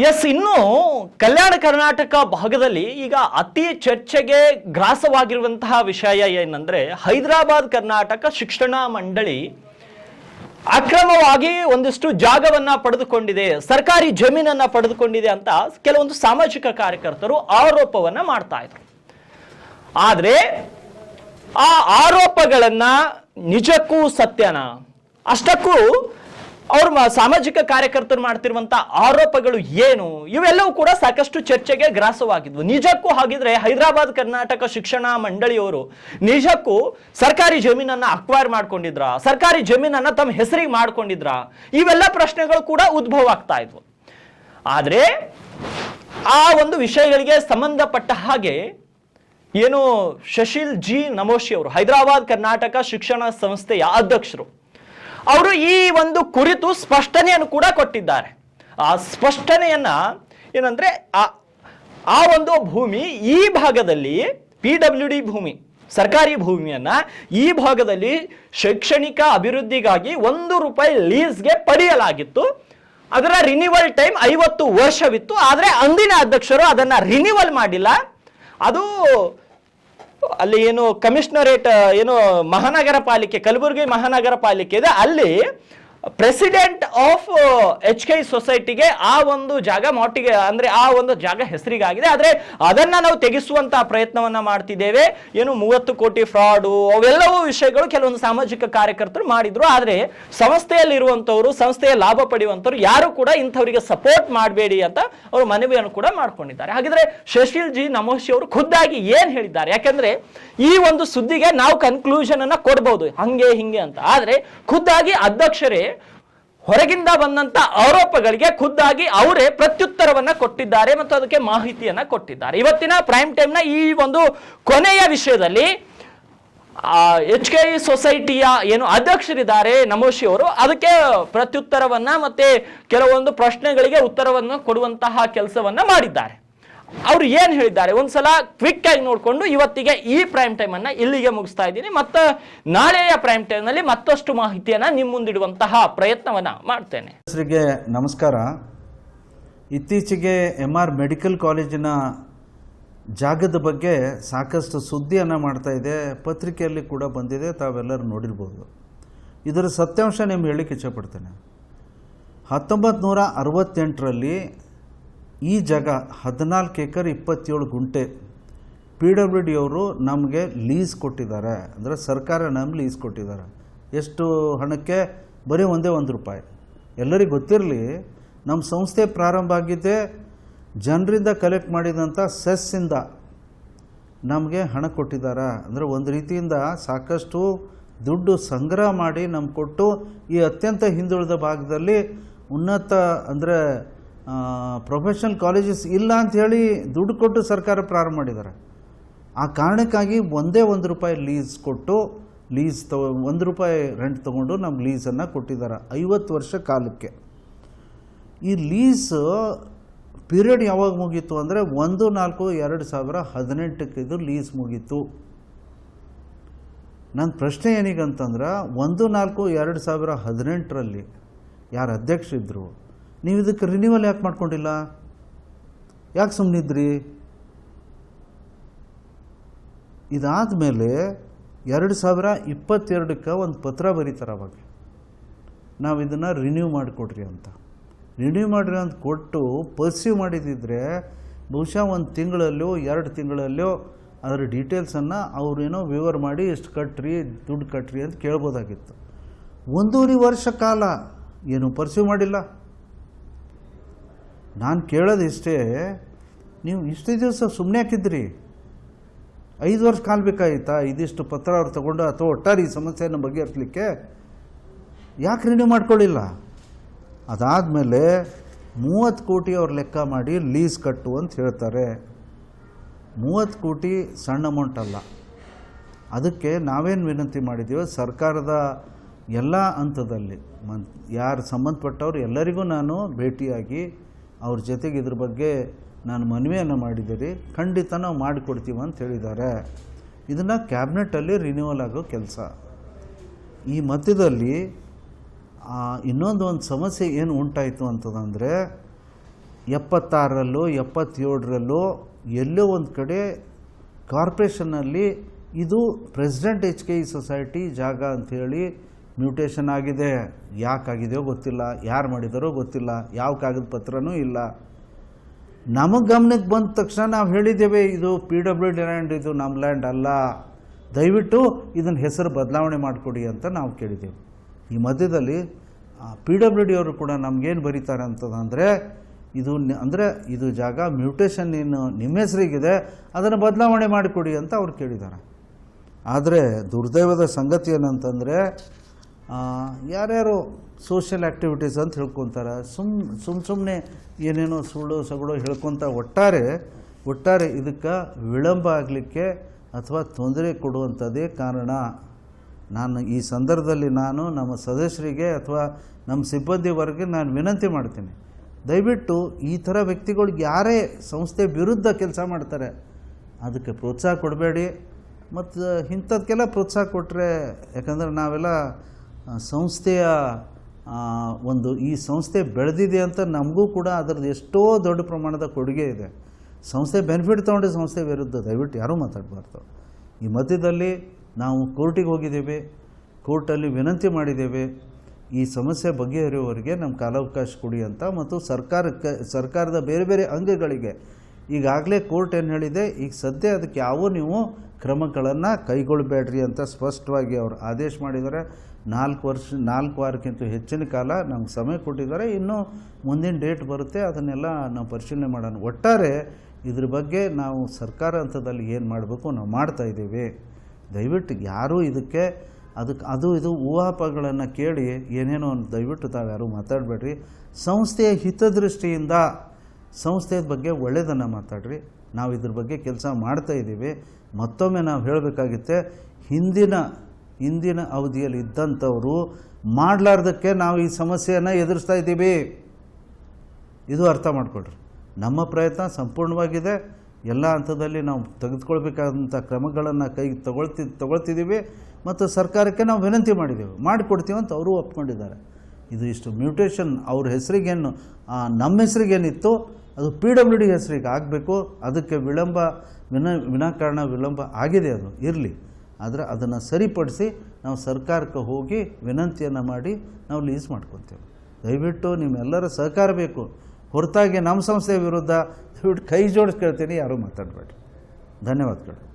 S, ಇನ್ನು ಕಲ್ಯಾಣ ಕರ್ನಾಟಕ ಭಾಗದಲ್ಲಿ ಈಗ ಅತಿ ಚರ್ಚೆಗೆ ಗ್ರಾಸವಾಗಿರುವಂತಹ ವಿಷಯ ಏನಂದ್ರೆ ಹೈದರಾಬಾದ್ ಕರ್ನಾಟಕ ಶಿಕ್ಷಣ ಮಂಡಳಿ ಅಕ್ರಮವಾಗಿ ಒಂದಿಷ್ಟು ಜಾಗವನ್ನ ಪಡೆದುಕೊಂಡಿದೆ, ಸರ್ಕಾರಿ ಜಮೀನನ್ನ ಪಡೆದುಕೊಂಡಿದೆ ಅಂತ ಕೆಲವೊಂದು ಸಾಮಾಜಿಕ ಕಾರ್ಯಕರ್ತರು ಆರೋಪವನ್ನ ಮಾಡ್ತಾ ಇದ್ರು. ಆದ್ರೆ ಆ ಆರೋಪಗಳನ್ನ ನಿಜಕ್ಕೂ ಸತ್ಯನ, ಅಷ್ಟಕ್ಕೂ ಅವ್ರ ಸಾಮಾಜಿಕ ಕಾರ್ಯಕರ್ತರು ಮಾಡ್ತಿರುವಂತ ಆರೋಪಗಳು ಏನು, ಇವೆಲ್ಲವೂ ಕೂಡ ಸಾಕಷ್ಟು ಚರ್ಚೆಗೆ ಗ್ರಾಸವಾಗಿದ್ವು. ನಿಜಕ್ಕೂ ಹಾಗಿದ್ರೆ ಹೈದರಾಬಾದ್ ಕರ್ನಾಟಕ ಶಿಕ್ಷಣ ಮಂಡಳಿಯವರು ನಿಜಕ್ಕೂ ಸರ್ಕಾರಿ ಜಮೀನನ್ನ ಅಕ್ವೈರ್ ಮಾಡ್ಕೊಂಡಿದ್ರ, ಸರ್ಕಾರಿ ಜಮೀನನ್ನ ತಮ್ಮ ಹೆಸರಿಗೆ ಮಾಡ್ಕೊಂಡಿದ್ರ, ಇವೆಲ್ಲ ಪ್ರಶ್ನೆಗಳು ಕೂಡ ಉದ್ಭವ ಆಗ್ತಾ ಇದ್ವು. ಆದ್ರೆ ಆ ಒಂದು ವಿಷಯಗಳಿಗೆ ಸಂಬಂಧಪಟ್ಟ ಹಾಗೆ ಏನು ಶಶಿಲ್ ಜಿ ನಮೋಶಿ ಅವರು ಹೈದರಾಬಾದ್ ಕರ್ನಾಟಕ ಶಿಕ್ಷಣ ಸಂಸ್ಥೆಯ ಅಧ್ಯಕ್ಷರು, ಅವರು ಈ ಒಂದು ಕುರಿತು ಸ್ಪಷ್ಟನೆಯನ್ನು ಕೂಡ ಕೊಟ್ಟಿದ್ದಾರೆ. ಆ ಸ್ಪಷ್ಟನೆಯನ್ನ ಏನಂದ್ರೆ ಆ ಒಂದು ಭೂಮಿ ಈ ಭಾಗದಲ್ಲಿ PWD ಭೂಮಿ, ಸರ್ಕಾರಿ ಭೂಮಿಯನ್ನ ಈ ಭಾಗದಲ್ಲಿ ಶೈಕ್ಷಣಿಕ ಅಭಿವೃದ್ಧಿಗಾಗಿ ₹1 ಲೀಸ್ಗೆ ಪಡೆಯಲಾಗಿತ್ತು. ಅದರ ರಿನಿವಲ್ ಟೈಮ್ 50 ವರ್ಷವಿತ್ತು. ಆದ್ರೆ ಅಂದಿನ ಅಧ್ಯಕ್ಷರು ಅದನ್ನ ರಿನಿವಲ್ ಮಾಡಿಲ್ಲ. ಅದು ಅಲ್ಲಿ ಏನು ಕಮಿಷನರೇಟ್ ಏನು ಮಹಾನಗರ ಪಾಲಿಕೆ, ಕಲಬುರಗಿ ಮಹಾನಗರ ಪಾಲಿಕೆ ಇದೆ, ಅಲ್ಲಿ ಪ್ರೆಸಿಡೆಂಟ್ ಆಫ್ HK ಸೊಸೈಟಿಗೆ ಆ ಒಂದು ಜಾಗ ಮಾಟಿಗೆ ಅಂದ್ರೆ ಆ ಒಂದು ಜಾಗ ಹೆಸರಿಗಾಗಿದೆ. ಆದ್ರೆ ಅದನ್ನ ನಾವು ತೆಗೆಸುವಂತಹ ಪ್ರಯತ್ನವನ್ನ ಮಾಡ್ತಿದ್ದೇವೆ. ಏನು 30 ಕೋಟಿ ಫ್ರಾಡು, ಅವೆಲ್ಲವೂ ವಿಷಯಗಳು ಕೆಲವೊಂದು ಸಾಮಾಜಿಕ ಕಾರ್ಯಕರ್ತರು ಮಾಡಿದ್ರು. ಆದ್ರೆ ಸಂಸ್ಥೆಯಲ್ಲಿರುವಂತವ್ರು, ಸಂಸ್ಥೆಯ ಲಾಭ ಪಡೆಯುವಂತವ್ರು ಯಾರು ಕೂಡ ಇಂಥವರಿಗೆ ಸಪೋರ್ಟ್ ಮಾಡಬೇಡಿ ಅಂತ ಅವರು ಮನವಿಯನ್ನು ಕೂಡ ಮಾಡ್ಕೊಂಡಿದ್ದಾರೆ. ಹಾಗಿದ್ರೆ ಶಶಿಲ್ ಜಿ ನಮೋಶಿ ಅವರು ಖುದ್ದಾಗಿ ಏನ್ ಹೇಳಿದ್ದಾರೆ? ಯಾಕಂದ್ರೆ ಈ ಒಂದು ಸುದ್ದಿಗೆ ನಾವು ಕನ್ಕ್ಲೂಷನ್ ಅನ್ನ ಕೊಡಬಹುದು ಹಂಗೆ ಹಿಂಗೆ ಅಂತ, ಆದ್ರೆ ಖುದ್ದಾಗಿ ಅಧ್ಯಕ್ಷರೇ ಹೊರಗಿಂದ ಬಂದಂತ ಆರೋಪಗಳಿಗೆ ಖುದ್ದಾಗಿ ಅವರೇ ಪ್ರತ್ಯುತ್ತರವನ್ನ ಕೊಟ್ಟಿದ್ದಾರೆ ಮತ್ತು ಅದಕ್ಕೆ ಮಾಹಿತಿಯನ್ನ ಕೊಟ್ಟಿದ್ದಾರೆ. ಇವತ್ತಿನ ಪ್ರೈಮ್ ಟೈಮ್ ನ ಈ ಒಂದು ಕೊನೆಯ ವಿಷಯದಲ್ಲಿ HK ಸೊಸೈಟಿಯ ಏನು ಅಧ್ಯಕ್ಷರಿದ್ದಾರೆ ನಮೋಶಿ ಅವರು, ಅದಕ್ಕೆ ಪ್ರತ್ಯುತ್ತರವನ್ನ ಮತ್ತೆ ಕೆಲವೊಂದು ಪ್ರಶ್ನೆಗಳಿಗೆ ಉತ್ತರವನ್ನು ಕೊಡುವಂತಹ ಕೆಲಸವನ್ನ ಮಾಡಿದ್ದಾರೆ. ಅವ್ರು ಏನ್ ಹೇಳಿದ್ದಾರೆ ಒಂದ್ಸಲ ಕ್ವಿಕ್ ಆಗಿ ನೋಡ್ಕೊಂಡು ಇವತ್ತಿಗೆ ಈ ಪ್ರೈಮ್ ಟೈಮ್ ಅನ್ನ ಇಲ್ಲಿಗೆ ಮುಗಿಸ್ತಾ ಇದ್ದೀನಿ. ಮತ್ತೆ ನಾಳೆಯ ಪ್ರೈಮ್ ಟೈಮ್ ನಲ್ಲಿ ಮತ್ತಷ್ಟು ಮಾಹಿತಿಯನ್ನ ನಿಮ್ಮ ಮುಂದಿಡುವಂತಹ ಪ್ರಯತ್ನವನ್ನ ಮಾಡ್ತೇನೆ. ನಮಸ್ಕಾರ. ಇತ್ತೀಚೆಗೆ MR ಮೆಡಿಕಲ್ ಕಾಲೇಜಿನ ಜಾಗದ ಬಗ್ಗೆ ಸಾಕಷ್ಟು ಸುದ್ದಿಯನ್ನು ಮಾಡ್ತಾ ಇದೆ, ಪತ್ರಿಕೆಯಲ್ಲಿ ಕೂಡ ಬಂದಿದೆ, ತಾವೆಲ್ಲರೂ ನೋಡಿರ್ಬೋದು. ಇದರ ಸತ್ಯಾಂಶ ನಿಮ್ಗೆ ಹೇಳಲಿಕ್ಕೆ ಇಚ್ಛಪಡ್ತೇನೆ. 1968ರಲ್ಲಿ ಈ ಜಾಗ 14 ಎಕರೆ 27 ಗುಂಟೆ PWD ಅವರು ನಮಗೆ ಲೀಸ್ ಕೊಟ್ಟಿದ್ದಾರೆ. ಅಂದರೆ ಸರ್ಕಾರ ನಮ್ಗೆ ಲೀಸ್ ಕೊಟ್ಟಿದ್ದಾರೆ. ಎಷ್ಟು ಹಣಕ್ಕೆ? ಬರೀ ₹1. ಎಲ್ಲರಿಗೂ ಗೊತ್ತಿರಲಿ, ನಮ್ಮ ಸಂಸ್ಥೆ ಪ್ರಾರಂಭ ಆಗಿದ್ದೆ ಜನರಿಂದ ಕಲೆಕ್ಟ್ ಮಾಡಿದಂಥ ಸೆಸ್ಸಿಂದ ನಮಗೆ ಹಣ ಕೊಟ್ಟಿದ್ದಾರೆ. ಅಂದರೆ ಒಂದು ರೀತಿಯಿಂದ ಸಾಕಷ್ಟು ದುಡ್ಡು ಸಂಗ್ರಹ ಮಾಡಿ ನಮ್ಗೆ ಕೊಟ್ಟು ಈ ಅತ್ಯಂತ ಹಿಂದುಳಿದ ಭಾಗದಲ್ಲಿ ಉನ್ನತ ಅಂದರೆ ಪ್ರೊಫೆಷನಲ್ ಕಾಲೇಜಸ್ ಇಲ್ಲ ಅಂಥೇಳಿ ದುಡ್ಡು ಕೊಟ್ಟು ಸರ್ಕಾರ ಪ್ರಾರಂಭ ಮಾಡಿದ್ದಾರೆ. ಆ ಕಾರಣಕ್ಕಾಗಿ ₹1 ಲೀಸ್ ಕೊಟ್ಟು ₹1 ರೆಂಟ್ ತೊಗೊಂಡು ನಮ್ಗೆ ಲೀಸನ್ನು ಕೊಟ್ಟಿದ್ದಾರೆ 50 ವರ್ಷ ಕಾಲಕ್ಕೆ. ಈ ಲೀಸ್ ಪೀರಿಯಡ್ ಯಾವಾಗ ಮುಗೀತು ಅಂದರೆ 1/4/2018ಕ್ಕೆ ಇದು ಲೀಸ್ ಮುಗೀತು. ನನ್ನ ಪ್ರಶ್ನೆ ಏನೀಗಂತಂದ್ರೆ 1/4/2018ರಲ್ಲಿ ಯಾರು ಅಧ್ಯಕ್ಷರಿದ್ದರು, ನೀವು ಇದಕ್ಕೆ ರಿನ್ಯೂವಲ್ ಯಾಕೆ ಮಾಡ್ಕೊಂಡಿಲ್ಲ? ಯಾಕೆ ಸುಮ್ಮನಿದ್ರಿ? ಇದಾದ ಮೇಲೆ 2022ಕ್ಕೆ ಒಂದು ಪತ್ರ ಬರೀತಾರೆ. ಅವಾಗ ನಾವು ಇದನ್ನು ರಿನ್ಯೂ ಮಾಡಿಕೊಡ್ರಿ ಅಂತ ಕೊಟ್ಟು ಪರ್ಸ್ಯೂ ಮಾಡಿದಿದ್ರೆ ಬಹುಶಃ 1 ತಿಂಗಳಲ್ಲೋ 2 ತಿಂಗಳಲ್ಲೋ ಅದರ ಡೀಟೇಲ್ಸನ್ನು ಅವರೇನೋ ವಿವರ ಮಾಡಿ ಎಷ್ಟು ಕಟ್ಟ್ರಿ, ದುಡ್ಡು ಕಟ್ಟ್ರಿ ಅಂತ ಕೇಳ್ಬೋದಾಗಿತ್ತು. 1.5 ವರ್ಷ ಕಾಲ ಏನು ಪರ್ಸ್ಯೂ ಮಾಡಿಲ್ಲ. ನಾನು ಕೇಳೋದು ಇಷ್ಟೇ, ನೀವು ಇಷ್ಟೇ ದಿವಸ ಸುಮ್ಮನೆ ಹಾಕಿದ್ರಿ? 5 ವರ್ಷ ಕಾಲ ಬೇಕಾಗಿತ್ತಾ ಇದಿಷ್ಟು ಪತ್ರ ಅವ್ರು ತಗೊಂಡು, ಅಥವಾ ಒಟ್ಟಾರೆ ಈ ಸಮಸ್ಯೆಯನ್ನು ಬಗೆಹರಿಸಲಿಕ್ಕೆ? ಯಾಕೆ ರಿನ್ಯೂ ಮಾಡ್ಕೊಳ್ಳಿಲ್ಲ? ಅದಾದಮೇಲೆ 30 ಕೋಟಿ ಅವ್ರು ಲೆಕ್ಕ ಮಾಡಿ ಲೀಸ್ ಕಟ್ಟು ಅಂತ ಹೇಳ್ತಾರೆ. 30 ಕೋಟಿ ಸಣ್ಣ ಅಮೌಂಟ್ ಅಲ್ಲ. ಅದಕ್ಕೆ ನಾವೇನು ವಿನಂತಿ ಮಾಡಿದ್ದೀವೋ ಸರ್ಕಾರದ ಎಲ್ಲ ಹಂತದಲ್ಲಿ ಯಾರು ಸಂಬಂಧಪಟ್ಟವ್ರು ಎಲ್ಲರಿಗೂ ನಾನು ಭೇಟಿಯಾಗಿ ಅವ್ರ ಜೊತೆಗೆ ಇದ್ರ ಬಗ್ಗೆ ನಾನು ಮನವಿಯನ್ನು ಮಾಡಿದ್ದೀರಿ. ಖಂಡಿತ ನಾವು ಮಾಡಿಕೊಡ್ತೀವಿ ಅಂತ ಹೇಳಿದ್ದಾರೆ. ಇದನ್ನು ಕ್ಯಾಬಿನೆಟಲ್ಲಿ ರಿನ್ಯೂವಲ್ ಆಗೋ ಕೆಲಸ. ಈ ಮಧ್ಯದಲ್ಲಿ ಇನ್ನೊಂದು ಸಮಸ್ಯೆ ಏನು ಉಂಟಾಯಿತು ಅಂತಂದರೆ 76ರಲ್ಲೋ 77ರಲ್ಲೋ ಎಲ್ಲೋ ಒಂದು ಕಡೆ ಕಾರ್ಪೊರೇಷನ್ನಲ್ಲಿ ಇದು ಪ್ರೆಸಿಡೆಂಟ್ HKE ಸೊಸೈಟಿ ಜಾಗ ಅಂಥೇಳಿ ಮ್ಯೂಟೇಷನ್ ಆಗಿದೆ. ಯಾಕಾಗಿದೆಯೋ ಗೊತ್ತಿಲ್ಲ, ಯಾರು ಮಾಡಿದಾರೋ ಗೊತ್ತಿಲ್ಲ, ಯಾವ ಕಾಗದ ಪತ್ರನೂ ಇಲ್ಲ. ನಮಗೆ ಗಮನಕ್ಕೆ ಬಂದ ತಕ್ಷಣ ನಾವು ಹೇಳಿದ್ದೇವೆ ಇದು PWD ಲ್ಯಾಂಡ್, ಇದು ನಮ್ಮ ಲ್ಯಾಂಡ್ ಅಲ್ಲ, ದಯವಿಟ್ಟು ಇದನ್ನ ಹೆಸರು ಬದಲಾವಣೆ ಮಾಡಿಕೊಡಿ ಅಂತ ನಾವು ಕೇಳಿದ್ದೇವೆ. ಈ ಮಧ್ಯದಲ್ಲಿ PWD ಅವರು ಕೂಡ ನಮಗೇನು ಬರೀತಾರೆ ಅಂತಂದರೆ ಇದು ಅಂದರೆ ಇದು ಜಾಗ ಮ್ಯೂಟೇಷನ್ ಏನು ನಿಮ್ಮ ಹೆಸರಿಗಿದೆ ಅದನ್ನು ಬದಲಾವಣೆ ಮಾಡಿಕೊಡಿ ಅಂತ ಅವ್ರು ಕೇಳಿದ್ದಾರೆ. ಆದರೆ ದುರ್ದೈವದ ಸಂಗತಿ ಏನಂತಂದರೆ ಯಾರ್ಯಾರು ಸೋಷಿಯಲ್ ಆ್ಯಕ್ಟಿವಿಟೀಸ್ ಅಂತ ಹೇಳ್ಕೊತಾರೆ, ಸುಮ್ಮನೆ ಏನೇನೋ ಸುಳ್ಳು ಸಗಡು ಹೇಳ್ಕೊತ ಒಟ್ಟಾರೆ ಇದಕ್ಕೆ ವಿಳಂಬ ಆಗಲಿಕ್ಕೆ ಅಥವಾ ತೊಂದರೆ ಕೊಡುವಂಥದ್ದೇ ಕಾರಣ. ನಾನು ಈ ಸಂದರ್ಭದಲ್ಲಿ ನಮ್ಮ ಸದಸ್ಯರಿಗೆ ಅಥವಾ ನಮ್ಮ ಸಿಬ್ಬಂದಿ ವರ್ಗಕ್ಕೆ ನಾನು ವಿನಂತಿ ಮಾಡ್ತೀನಿ, ದಯವಿಟ್ಟು ಈ ಥರ ವ್ಯಕ್ತಿಗಳಿಗೆ ಯಾರೇ ಸಂಸ್ಥೆ ವಿರುದ್ಧ ಕೆಲಸ ಮಾಡ್ತಾರೆ ಅದಕ್ಕೆ ಪ್ರೋತ್ಸಾಹ ಕೊಡಬೇಡಿ. ಮತ್ತು ಇಂಥದಕ್ಕೆಲ್ಲ ಪ್ರೋತ್ಸಾಹ ಕೊಟ್ಟರೆ, ಯಾಕಂದರೆ ನಾವೆಲ್ಲ ಸಂಸ್ಥೆಯ ಈ ಸಂಸ್ಥೆ ಬೆಳೆದಿದೆ ಅಂತ ನಮಗೂ ಕೂಡ ಅದರದ್ದು ಎಷ್ಟೋ ದೊಡ್ಡ ಪ್ರಮಾಣದ ಕೊಡುಗೆ ಇದೆ. ಸಂಸ್ಥೆ ಬೆನಿಫಿಟ್ ತೊಗೊಂಡು ಸಂಸ್ಥೆ ವಿರುದ್ಧ ದಯವಿಟ್ಟು ಯಾರೂ ಮಾತಾಡಬಾರ್ದು. ಈ ಮಧ್ಯದಲ್ಲಿ ನಾವು ಕೋರ್ಟಿಗೆ ಹೋಗಿದ್ದೇವೆ, ಕೋರ್ಟಲ್ಲಿ ವಿನಂತಿ ಮಾಡಿದ್ದೇವೆ ಈ ಸಮಸ್ಯೆ ಬಗೆಹರಿಯುವವರೆಗೆ ನಮ್ಮ ಕಾಲಾವಕಾಶ ಕೊಡಿ ಅಂತ. ಮತ್ತು ಸರ್ಕಾರದ ಬೇರೆ ಬೇರೆ ಅಂಗಗಳಿಗೆ ಈಗಾಗಲೇ ಕೋರ್ಟ್ ಏನು ಹೇಳಿದೆ, ಈಗ ಸದ್ಯ ಅದಕ್ಕೆ ನೀವು ಕ್ರಮಗಳನ್ನು ಕೈಗೊಳ್ಳಬೇಡ್ರಿ ಅಂತ ಸ್ಪಷ್ಟವಾಗಿ ಅವರು ಆದೇಶ ಮಾಡಿದ್ದಾರೆ. 4 ವಾರಕ್ಕಿಂತ ಹೆಚ್ಚಿನ ಕಾಲ ನಮ್ಗೆ ಸಮಯ ಕೊಟ್ಟಿದ್ದಾರೆ. ಇನ್ನೂ ಮುಂದಿನ ಡೇಟ್ ಬರುತ್ತೆ, ಅದನ್ನೆಲ್ಲ ನಾವು ಪರಿಶೀಲನೆ ಮಾಡೋಣ. ಒಟ್ಟಾರೆ ಇದ್ರ ಬಗ್ಗೆ ನಾವು ಸರ್ಕಾರ ಹಂತದಲ್ಲಿ ಏನು ಮಾಡಬೇಕು ನಾವು ಮಾಡ್ತಾಯಿದ್ದೀವಿ. ದಯವಿಟ್ಟು ಯಾರೂ ಇದಕ್ಕೆ ಇದು ಊಹಾಪಗಳನ್ನು ಕೇಳಿ ಏನೇನೋ ದಯವಿಟ್ಟು ತಾವು ಯಾರೂ ಮಾತಾಡಬೇಡ್ರಿ. ಸಂಸ್ಥೆಯ ಹಿತದೃಷ್ಟಿಯಿಂದ ಸಂಸ್ಥೆಯ ಬಗ್ಗೆ ಒಳ್ಳೆಯದನ್ನು ಮಾತಾಡ್ರಿ. ನಾವು ಇದ್ರ ಬಗ್ಗೆ ಕೆಲಸ ಮಾಡ್ತಾಯಿದ್ದೀವಿ. ಮತ್ತೊಮ್ಮೆ ನಾವು ಹೇಳಬೇಕಾಗಿತ್ತೆ, ಹಿಂದಿನ ಅವಧಿಯಲ್ಲಿ ಇದ್ದಂಥವರು ಮಾಡಲಾರ್ದಕ್ಕೆ ನಾವು ಈ ಸಮಸ್ಯೆಯನ್ನು ಎದುರಿಸ್ತಾ ಇದ್ದೀವಿ. ಇದು ಅರ್ಥ ಮಾಡಿಕೊಡ್ರಿ. ನಮ್ಮ ಪ್ರಯತ್ನ ಸಂಪೂರ್ಣವಾಗಿದೆ. ಎಲ್ಲ ಹಂತದಲ್ಲಿ ನಾವು ತೆಗೆದುಕೊಳ್ಬೇಕಾದಂಥ ಕ್ರಮಗಳನ್ನು ಕೈಗೆ ತಗೊಳ್ತಿದ್ದೀವಿ. ಮತ್ತು ಸರ್ಕಾರಕ್ಕೆ ನಾವು ವಿನಂತಿ ಮಾಡಿಕೊಡ್ತೀವಿ ಅಂತ ಅವರು ಒಪ್ಕೊಂಡಿದ್ದಾರೆ. ಇಷ್ಟು ಮ್ಯೂಟೇಷನ್ ಅವ್ರ ಹೆಸರಿಗೇನು ನಮ್ಮ ಹೆಸರಿಗೇನಿತ್ತು ಅದು PWD ಹೆಸರಿಗೆ ಆಗಬೇಕು. ಅದಕ್ಕೆ ವಿನಾಕಾರಣ ವಿಳಂಬ ಆಗಿದೆ, ಅದು ಇರಲಿ. ಆದರೆ ಅದನ್ನು ಸರಿಪಡಿಸಿ ನಾವು ಸರ್ಕಾರಕ್ಕೆ ಹೋಗಿ ವಿನಂತಿಯನ್ನು ಮಾಡಿ ನಾವು ಲೀಸ್ ಮಾಡ್ಕೊತೀವಿ. ದಯವಿಟ್ಟು ನಿಮ್ಮೆಲ್ಲರ ಸಹಕಾರ ಬೇಕು. ಹೊರತಾಗಿ ನಮ್ಮ ಸಂಸ್ಥೆಯ ವಿರುದ್ಧ ದಯವಿಟ್ಟು ಕೈ ಜೋಡಿಸಿ ಕೇಳ್ತೀನಿ, ಯಾರೂ ಮಾತಾಡಬೇಡಿ. ಧನ್ಯವಾದಗಳು.